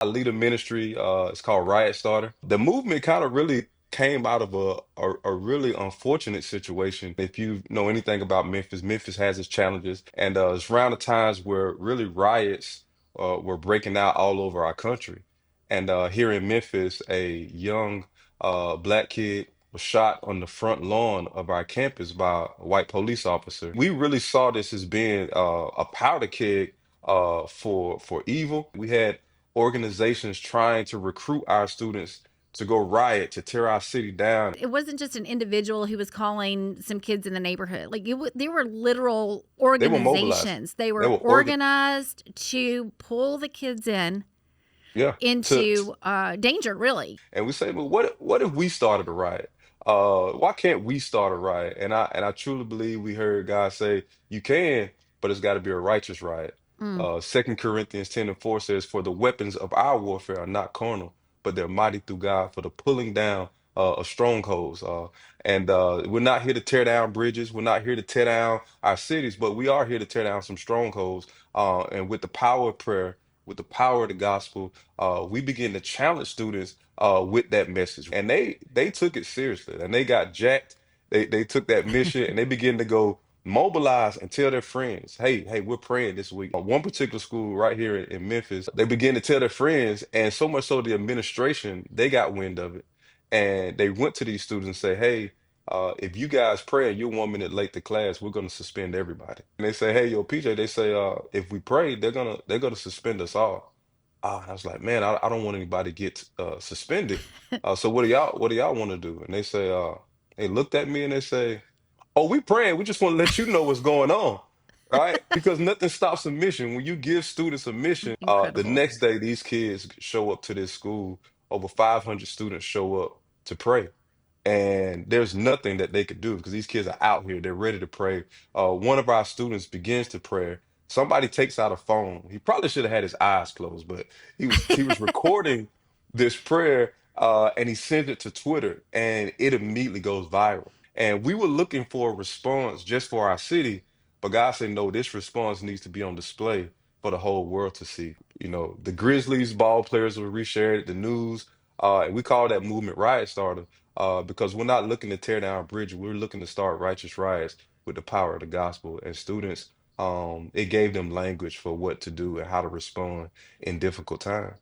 I lead a ministry. It's called Riotstarter. The movement kind of really came out of a really unfortunate situation. If you know anything about Memphis, Memphis has its challenges, and it's around the times where really riots were breaking out all over our country. And here in Memphis, a young black kid was shot on the front lawn of our campus by a white police officer. We really saw this as being a powder keg for evil. We had organizations trying to recruit our students to go riot, to tear our city down. It wasn't just an individual who was calling some kids in the neighborhood. Like they were literal They were mobilized. organizations. They They were were organized to pull the kids in yeah, into danger, really. and we say, but what if we started a riot? Why can't we start a riot? And I truly believe we heard God say, you can, but it's got to be a righteous riot. Mm. 2 Corinthians 10 and 4 says, for the weapons of our warfare are not carnal, but they're mighty through God for the pulling down of strongholds. And we're not here to tear down bridges. We're not here to tear down our cities, but we are here to tear down some strongholds. And with the power of prayer, with the power of the gospel, we begin to challenge students with that message, and they took it seriously, and they got jacked. They took that mission, and they began to go mobilize and tell their friends, hey, we're praying this week. One particular school right here in Memphis, they began to tell their friends, and so much so the administration, they got wind of it, and they went to these students and say, hey. If you guys pray and you're 1 minute late to class, we're gonna suspend everybody. And they say, hey, yo, PJ, they say, if we pray, they're gonna suspend us all. I was like, man, I don't want anybody to get suspended. So what do y'all want to do? And they say, they looked at me and they say, oh, we praying. We just want to let you know what's going on. Right? Because nothing stops a mission. When you give students a mission, the Incredible. next day these kids show up to this school. Over 500 students show up to pray. And there's nothing that they could do because these kids are out here. They're ready to pray. One of our students begins to pray. Somebody takes out a phone. He probably should have had his eyes closed, but he was recording this prayer and he sent it to Twitter and it immediately goes viral. And we were looking for a response just for our city, but God said, no, this response needs to be on display for the whole world to see. You know, the Grizzlies ball players will reshare it, the news, and we call that movement Riot Starter because we're not looking to tear down a bridge. We're looking to start righteous riots with the power of the gospel. And students, it gave them language for what to do and how to respond in difficult times.